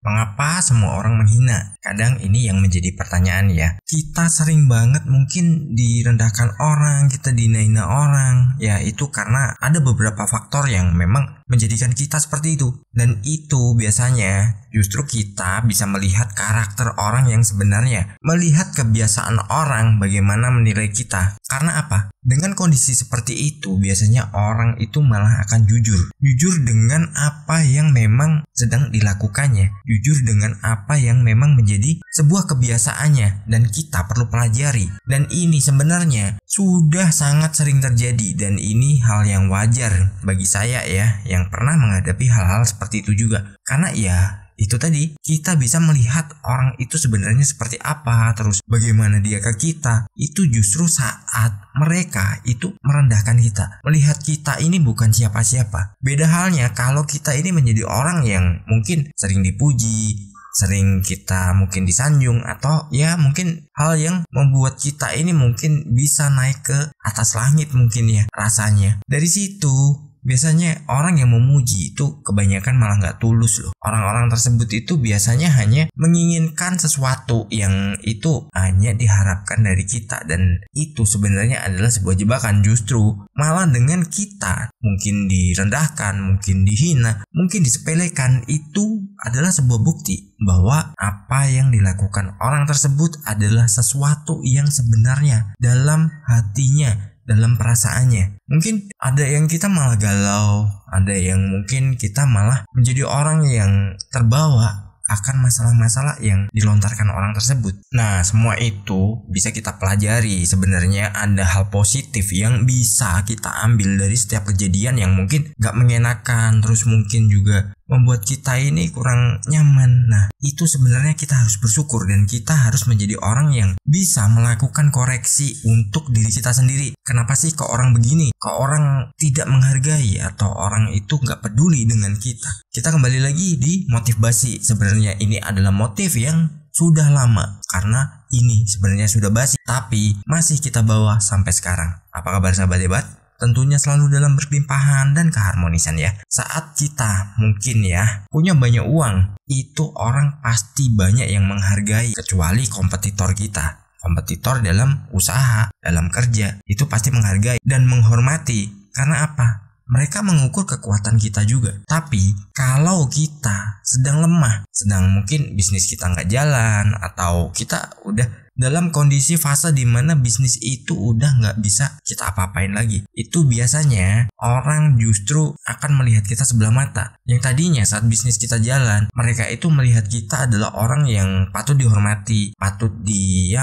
Mengapa semua orang menghina? Kadang ini yang menjadi pertanyaan ya. Kita sering banget mungkin direndahkan orang, kita dihina orang. Ya itu karena ada beberapa faktor yang memang menjadikan kita seperti itu. Dan itu biasanya justru kita bisa melihat karakter orang yang sebenarnya. Melihat kebiasaan orang bagaimana menilai kita. Karena apa? Dengan kondisi seperti itu biasanya orang itu malah akan jujur. Jujur dengan apa yang memang sedang dilakukannya. Jujur dengan apa yang memang menjadi sebuah kebiasaannya dan kita perlu pelajari. Dan ini sebenarnya sudah sangat sering terjadi dan ini hal yang wajar bagi saya ya yang pernah menghadapi hal-hal seperti itu juga. Karena ya itu tadi, kita bisa melihat orang itu sebenarnya seperti apa, terus bagaimana dia ke kita. Itu justru saat mereka itu merendahkan kita, melihat kita ini bukan siapa-siapa. Beda halnya kalau kita ini menjadi orang yang mungkin sering dipuji, sering kita mungkin disanjung, atau ya mungkin hal yang membuat kita ini mungkin bisa naik ke atas langit mungkin ya rasanya. Dari situ biasanya orang yang memuji itu kebanyakan malah nggak tulus loh. Orang-orang tersebut itu biasanya hanya menginginkan sesuatu yang itu hanya diharapkan dari kita. Dan itu sebenarnya adalah sebuah jebakan. Justru malah dengan kita mungkin direndahkan, mungkin dihina, mungkin disepelekan, itu adalah sebuah bukti bahwa apa yang dilakukan orang tersebut adalah sesuatu yang sebenarnya dalam hatinya, dalam perasaannya. Mungkin ada yang kita malah galau, ada yang mungkin kita malah menjadi orang yang terbawa akan masalah-masalah yang dilontarkan orang tersebut. Nah, semua itu bisa kita pelajari. Sebenarnya ada hal positif yang bisa kita ambil dari setiap kejadian yang mungkin gak mengenakan, terus mungkin juga membuat kita ini kurang nyaman. Nah, itu sebenarnya kita harus bersyukur dan kita harus menjadi orang yang bisa melakukan koreksi untuk diri kita sendiri. Kenapa sih kok orang begini? Kok orang tidak menghargai atau orang itu gak peduli dengan kita? Kita kembali lagi di motif basi. Sebenarnya ini adalah motif yang sudah lama karena ini sebenarnya sudah basi tapi masih kita bawa sampai sekarang. Apa kabar sahabat hebat? Tentunya selalu dalam berlimpahan dan keharmonisan ya. Saat kita mungkin ya punya banyak uang, itu orang pasti banyak yang menghargai, kecuali kompetitor kita. Kompetitor dalam usaha, dalam kerja, itu pasti menghargai dan menghormati. Karena apa? Mereka mengukur kekuatan kita juga. Tapi kalau kita sedang lemah, sedang mungkin bisnis kita nggak jalan, atau kita udah dalam kondisi fase dimana bisnis itu udah nggak bisa kita apa-apain lagi, itu biasanya orang justru akan melihat kita sebelah mata. Yang tadinya saat bisnis kita jalan, mereka itu melihat kita adalah orang yang patut dihormati, patut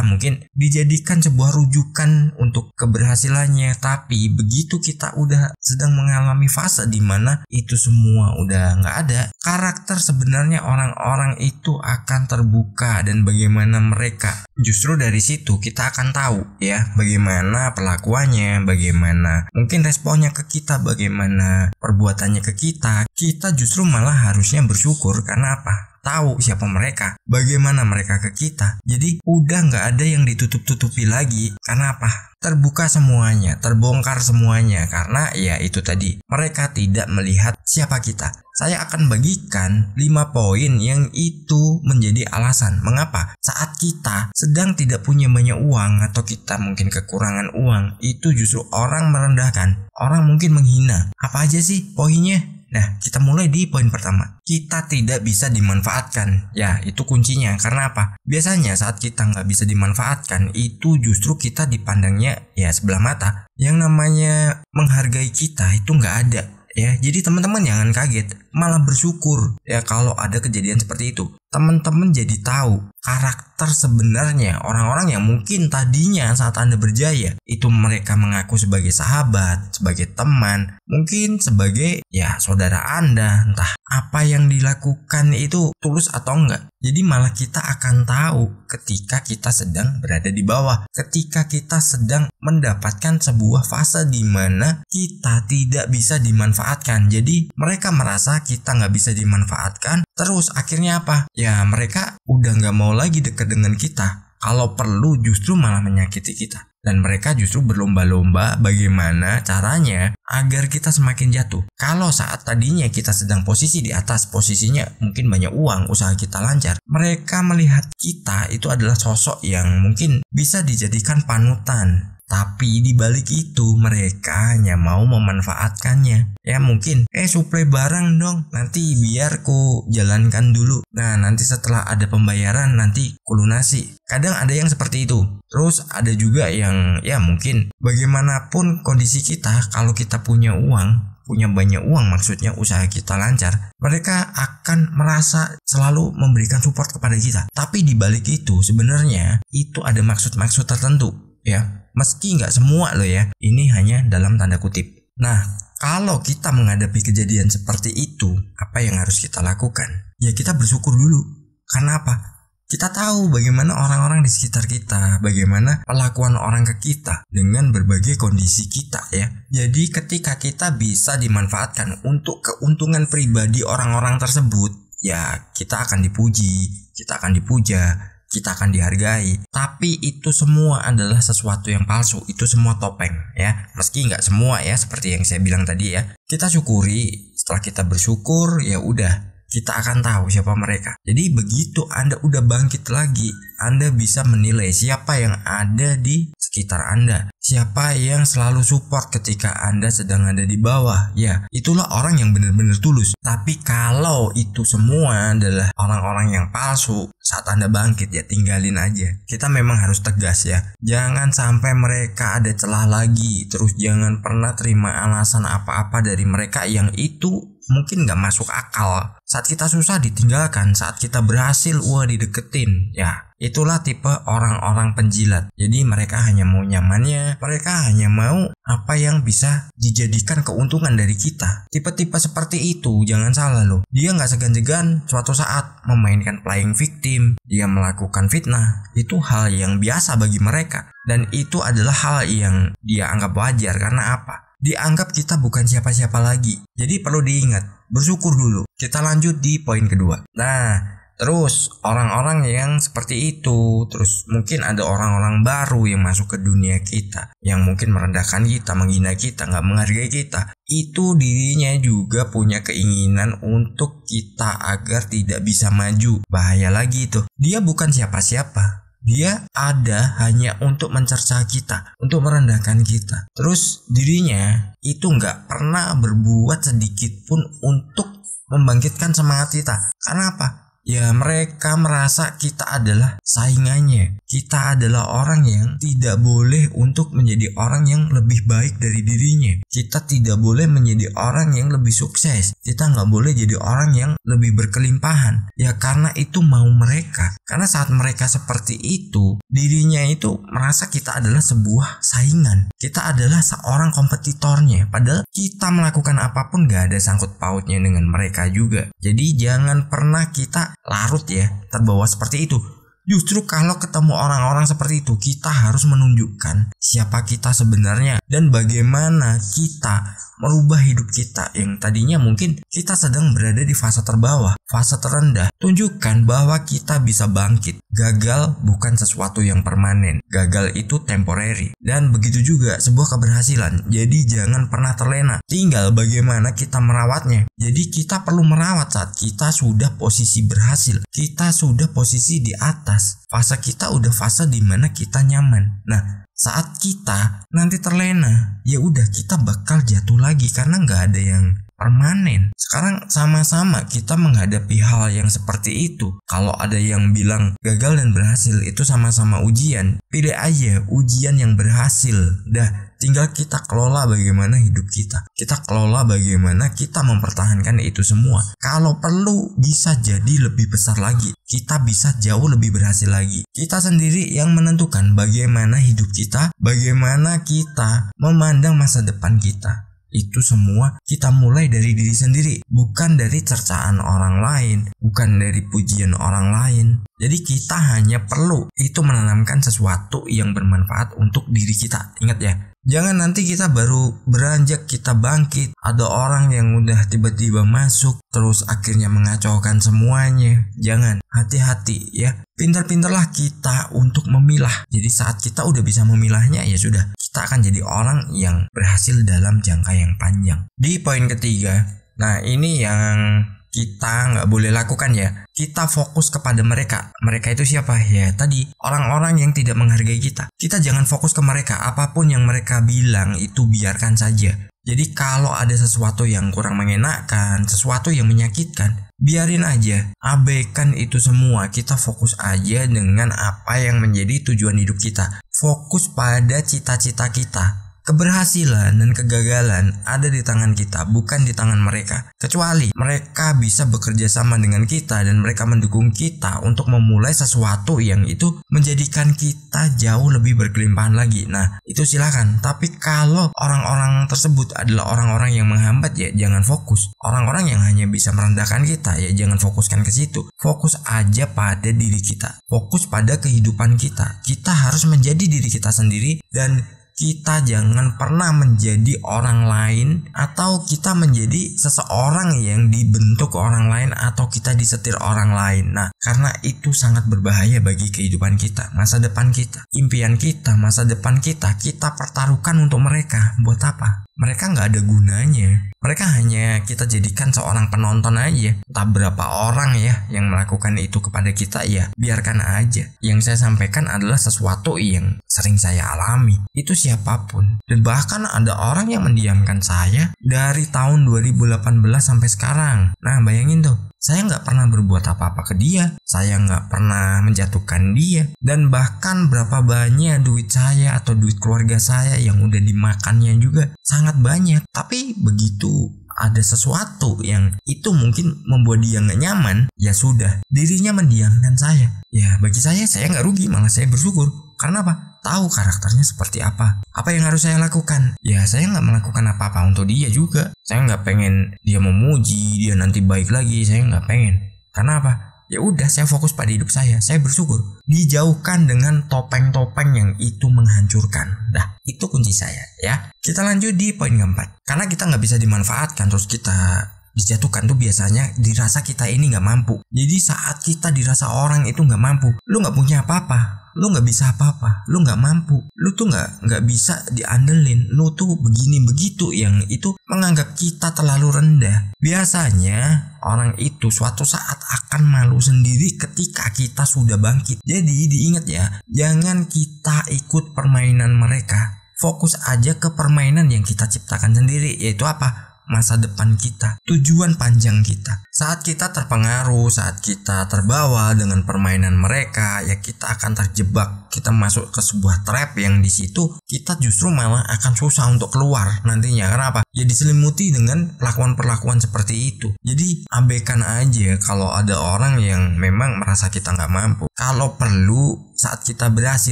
mungkin dijadikan sebuah rujukan untuk keberhasilannya. Tapi begitu kita udah sedang mengalami fase dimana itu semua udah nggak ada, karakter sebenarnya orang-orang itu akan terbuka dan bagaimana mereka. Justru dari situ kita akan tahu ya bagaimana perlakuannya, bagaimana mungkin responnya ke kita, bagaimana perbuatannya ke kita. Kita justru malah harusnya bersyukur karena apa? Tahu siapa mereka, bagaimana mereka ke kita. Jadi udah nggak ada yang ditutup-tutupi lagi. Karena apa? Terbuka semuanya, terbongkar semuanya. Karena ya itu tadi, mereka tidak melihat siapa kita. Saya akan bagikan 5 poin yang itu menjadi alasan mengapa saat kita sedang tidak punya banyak uang atau kita mungkin kekurangan uang, itu justru orang merendahkan, orang mungkin menghina. Apa aja sih poinnya? Nah, kita mulai di poin pertama. Kita tidak bisa dimanfaatkan. Ya, itu kuncinya. Karena apa? Biasanya saat kita nggak bisa dimanfaatkan, itu justru kita dipandangnya ya sebelah mata. Yang namanya menghargai kita itu nggak ada. Ya, jadi teman-teman jangan kaget, malah bersyukur ya kalau ada kejadian seperti itu. Teman-teman jadi tahu karakter sebenarnya orang-orang yang mungkin tadinya saat Anda berjaya itu mereka mengaku sebagai sahabat, sebagai teman, mungkin sebagai ya saudara Anda, entah apa yang dilakukan itu tulus atau enggak. Jadi malah kita akan tahu ketika kita sedang berada di bawah, ketika kita sedang mendapatkan sebuah fase di mana kita tidak bisa dimanfaatkan. Jadi mereka merasa kita nggak bisa dimanfaatkan, terus akhirnya apa? Ya mereka udah nggak mau lagi dekat dengan kita. Kalau perlu justru malah menyakiti kita. Dan mereka justru berlomba-lomba bagaimana caranya agar kita semakin jatuh. Kalau saat tadinya kita sedang posisi di atas, posisinya mungkin banyak uang, usaha kita lancar, mereka melihat kita itu adalah sosok yang mungkin bisa dijadikan panutan. Tapi di balik itu mereka hanya mau memanfaatkannya. Ya mungkin, suplai barang dong, nanti biar ku jalankan dulu. Nah nanti setelah ada pembayaran nanti ku lunasi. Kadang ada yang seperti itu. Terus ada juga yang ya mungkin bagaimanapun kondisi kita, kalau kita punya uang, punya banyak uang maksudnya usaha kita lancar, mereka akan merasa selalu memberikan support kepada kita. Tapi di balik itu sebenarnya itu ada maksud-maksud tertentu ya. Meski nggak semua loh ya, ini hanya dalam tanda kutip. Nah, kalau kita menghadapi kejadian seperti itu, apa yang harus kita lakukan? Ya kita bersyukur dulu. Karena apa? Kita tahu bagaimana orang-orang di sekitar kita, bagaimana perlakuan orang ke kita dengan berbagai kondisi kita ya. Jadi ketika kita bisa dimanfaatkan untuk keuntungan pribadi orang-orang tersebut, ya kita akan dipuji, kita akan dipuja, kita akan dihargai. Tapi itu semua adalah sesuatu yang palsu. Itu semua topeng ya. Meski nggak semua ya, seperti yang saya bilang tadi ya. Kita syukuri. Setelah kita bersyukur ya udah, kita akan tahu siapa mereka. Jadi begitu Anda udah bangkit lagi, Anda bisa menilai siapa yang ada di sekitar Anda, siapa yang selalu support ketika Anda sedang ada di bawah. Ya, itulah orang yang benar-benar tulus. Tapi kalau itu semua adalah orang-orang yang palsu, saat Anda bangkit ya tinggalin aja. Kita memang harus tegas ya. Jangan sampai mereka ada celah lagi. Terus jangan pernah terima alasan apa-apa dari mereka yang itu mungkin gak masuk akal. Saat kita susah ditinggalkan, saat kita berhasil dideketin. Ya, itulah tipe orang-orang penjilat. Jadi mereka hanya mau nyamannya, mereka hanya mau apa yang bisa dijadikan keuntungan dari kita. Tipe-tipe seperti itu jangan salah loh. Dia gak segan-segan suatu saat memainkan playing victim, dia melakukan fitnah. Itu hal yang biasa bagi mereka. Dan itu adalah hal yang dia anggap wajar. Karena apa? Dianggap kita bukan siapa-siapa lagi. Jadi perlu diingat, bersyukur dulu. Kita lanjut di poin kedua. Nah, terus orang-orang yang seperti itu, terus mungkin ada orang-orang baru yang masuk ke dunia kita, yang mungkin merendahkan kita, menghina kita, gak menghargai kita. Itu dirinya juga punya keinginan untuk kita agar tidak bisa maju. Bahaya lagi itu. Dia bukan siapa-siapa. Dia ada hanya untuk mencerca kita, untuk merendahkan kita. Terus dirinya itu nggak pernah berbuat sedikit pun untuk membangkitkan semangat kita. Karena apa? Ya mereka merasa kita adalah saingannya. Kita adalah orang yang tidak boleh untuk menjadi orang yang lebih baik dari dirinya. Kita tidak boleh menjadi orang yang lebih sukses. Kita nggak boleh jadi orang yang lebih berkelimpahan. Ya karena itu mau mereka. Karena saat mereka seperti itu, dirinya itu merasa kita adalah sebuah saingan. Kita adalah seorang kompetitornya. Padahal kita melakukan apapun gak ada sangkut pautnya dengan mereka juga. Jadi jangan pernah kita larut ya terbawa seperti itu. Justru kalau ketemu orang-orang seperti itu, kita harus menunjukkan siapa kita sebenarnya dan bagaimana kita merubah hidup kita yang tadinya mungkin kita sedang berada di fase terbawah, fase terendah. Tunjukkan bahwa kita bisa bangkit. Gagal bukan sesuatu yang permanen. Gagal itu temporary. Dan begitu juga sebuah keberhasilan. Jadi jangan pernah terlena. Tinggal bagaimana kita merawatnya. Jadi kita perlu merawat saat kita sudah posisi berhasil. Kita sudah posisi di atas. Fase kita udah fase dimana kita nyaman. Nah, saat kita nanti terlena, ya udah kita bakal jatuh lagi karena nggak ada yang permanen. Sekarang sama-sama kita menghadapi hal yang seperti itu. Kalau ada yang bilang gagal dan berhasil itu sama-sama ujian, pilih aja ujian yang berhasil. Dah, tinggal kita kelola bagaimana hidup kita. Kita kelola bagaimana kita mempertahankan itu semua. Kalau perlu bisa jadi lebih besar lagi. Kita bisa jauh lebih berhasil lagi. Kita sendiri yang menentukan bagaimana hidup kita, bagaimana kita memandang masa depan kita. Itu semua kita mulai dari diri sendiri, bukan dari cercaan orang lain, bukan dari pujian orang lain. Jadi kita hanya perlu itu menanamkan sesuatu yang bermanfaat untuk diri kita. Ingat ya, Jangan nanti kita baru beranjak, kita bangkit, ada orang yang udah tiba-tiba masuk terus akhirnya mengacaukan semuanya. Jangan, hati-hati ya. Pintar-pintarlah kita untuk memilah. Jadi saat kita udah bisa memilahnya, ya sudah, kita akan jadi orang yang berhasil dalam jangka yang panjang. Di poin ketiga, nah ini yang kita nggak boleh lakukan ya. Kita fokus kepada mereka. Mereka itu siapa? Ya tadi, orang-orang yang tidak menghargai kita. Kita jangan fokus ke mereka. Apapun yang mereka bilang itu biarkan saja. Jadi kalau ada sesuatu yang kurang mengenakan, sesuatu yang menyakitkan, biarin aja. Abaikan itu semua. Kita fokus aja dengan apa yang menjadi tujuan hidup kita. Fokus pada cita-cita kita. Keberhasilan dan kegagalan ada di tangan kita, bukan di tangan mereka. Kecuali mereka bisa bekerja sama dengan kita dan mereka mendukung kita untuk memulai sesuatu yang itu menjadikan kita jauh lebih berkelimpahan lagi. Nah, itu silakan. Tapi kalau orang-orang tersebut adalah orang-orang yang menghambat, ya jangan fokus. Orang-orang yang hanya bisa merendahkan kita, ya jangan fokuskan ke situ. Fokus aja pada diri kita. Fokus pada kehidupan kita. Kita harus menjadi diri kita sendiri dan kita jangan pernah menjadi orang lain atau kita menjadi seseorang yang dibentuk orang lain atau kita disetir orang lain. Nah, karena itu sangat berbahaya bagi kehidupan kita, masa depan kita, impian kita, masa depan kita pertaruhkan untuk mereka. Buat apa? Mereka nggak ada gunanya. Mereka hanya kita jadikan seorang penonton aja. Entah berapa orang ya yang melakukan itu kepada kita, ya biarkan aja. Yang saya sampaikan adalah sesuatu yang sering saya alami. Itu siapapun. Dan bahkan ada orang yang mendiamkan saya dari tahun 2018 sampai sekarang. Nah, bayangin tuh. Saya nggak pernah berbuat apa-apa ke dia. Saya nggak pernah menjatuhkan dia. Dan bahkan berapa banyak duit saya atau duit keluarga saya yang udah dimakannya juga sangat banyak. Tapi begitu ada sesuatu yang itu mungkin membuat dia nggak nyaman, ya sudah, dirinya mendiamkan saya. Ya bagi saya nggak rugi, malah saya bersyukur. Karena apa? Tahu karakternya seperti apa. Apa yang harus saya lakukan? Ya saya nggak melakukan apa-apa untuk dia juga. Saya nggak pengen dia memuji, dia nanti baik lagi. Saya nggak pengen. Karena apa? Ya udah, saya fokus pada hidup saya. Saya bersyukur. Dijauhkan dengan topeng-topeng yang itu menghancurkan. Dah, itu kunci saya ya. Kita lanjut di poin keempat. Karena kita nggak bisa dimanfaatkan terus kita dijatuhkan tuh biasanya dirasa kita ini nggak mampu. Jadi saat kita dirasa orang itu nggak mampu, lu nggak punya apa-apa, lu nggak bisa apa-apa, lu nggak mampu, lu tuh nggak bisa diandelin, lu tuh begini begitu, yang itu menganggap kita terlalu rendah. Biasanya orang itu suatu saat akan malu sendiri ketika kita sudah bangkit. Jadi diingat ya, jangan kita ikut permainan mereka. Fokus aja ke permainan yang kita ciptakan sendiri, yaitu apa? Masa depan kita, tujuan panjang kita. Saat kita terpengaruh, saat kita terbawa dengan permainan mereka, ya kita akan terjebak. Kita masuk ke sebuah trap yang di situ kita justru malah akan susah untuk keluar nantinya. Kenapa? Ya diselimuti dengan perlakuan-perlakuan seperti itu. Jadi abaikan aja kalau ada orang yang memang merasa kita nggak mampu. Kalau perlu saat kita berhasil,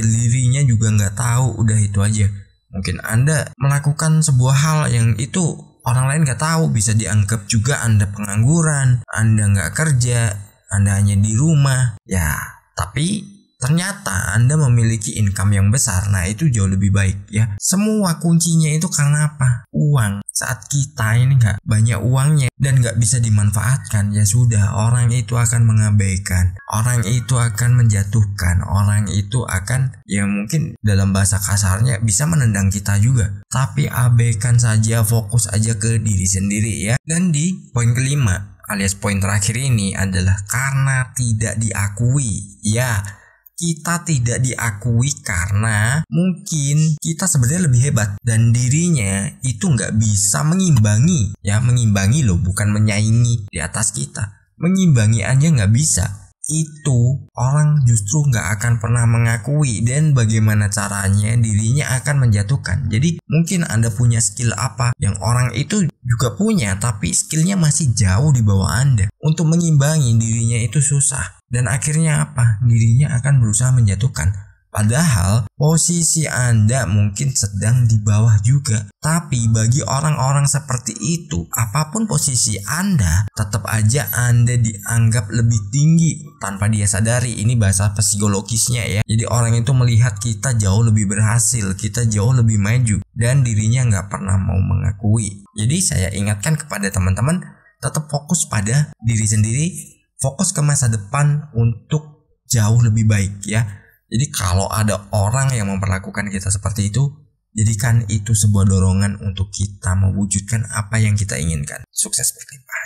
dirinya juga nggak tahu, udah itu aja. Mungkin Anda melakukan sebuah hal yang itu orang lain gak tahu, bisa dianggap juga Anda pengangguran, Anda gak kerja, Anda hanya di rumah. Ya, tapi ternyata Anda memiliki income yang besar. Nah, itu jauh lebih baik ya. Semua kuncinya itu karena apa? Uang. Saat kita ini gak banyak uangnya dan gak bisa dimanfaatkan, ya sudah, orang itu akan mengabaikan, orang itu akan menjatuhkan, orang itu akan, ya mungkin dalam bahasa kasarnya bisa menendang kita juga. Tapi abaikan saja, fokus aja ke diri sendiri ya. Dan di poin kelima alias poin terakhir ini adalah karena tidak diakui. Ya, kita tidak diakui karena mungkin kita sebenarnya lebih hebat dan dirinya itu nggak bisa mengimbangi. Ya, mengimbangi loh, bukan menyaingi di atas kita. Mengimbangi aja nggak bisa. Itu orang justru nggak akan pernah mengakui, dan bagaimana caranya dirinya akan menjatuhkan. Jadi mungkin Anda punya skill apa yang orang itu juga punya, tapi skillnya masih jauh di bawah Anda. Untuk mengimbangi dirinya itu susah, dan akhirnya apa? Dirinya akan berusaha menjatuhkan. Padahal posisi Anda mungkin sedang di bawah juga. Tapi bagi orang-orang seperti itu, apapun posisi Anda, tetap aja Anda dianggap lebih tinggi tanpa dia sadari. Ini bahasa psikologisnya ya. Jadi orang itu melihat kita jauh lebih berhasil, kita jauh lebih maju, dan dirinya nggak pernah mau mengakui. Jadi saya ingatkan kepada teman-teman, tetap fokus pada diri sendiri, fokus ke masa depan untuk jauh lebih baik ya. Jadi kalau ada orang yang memperlakukan kita seperti itu, jadikan itu sebuah dorongan untuk kita mewujudkan apa yang kita inginkan. Sukses berlimpah.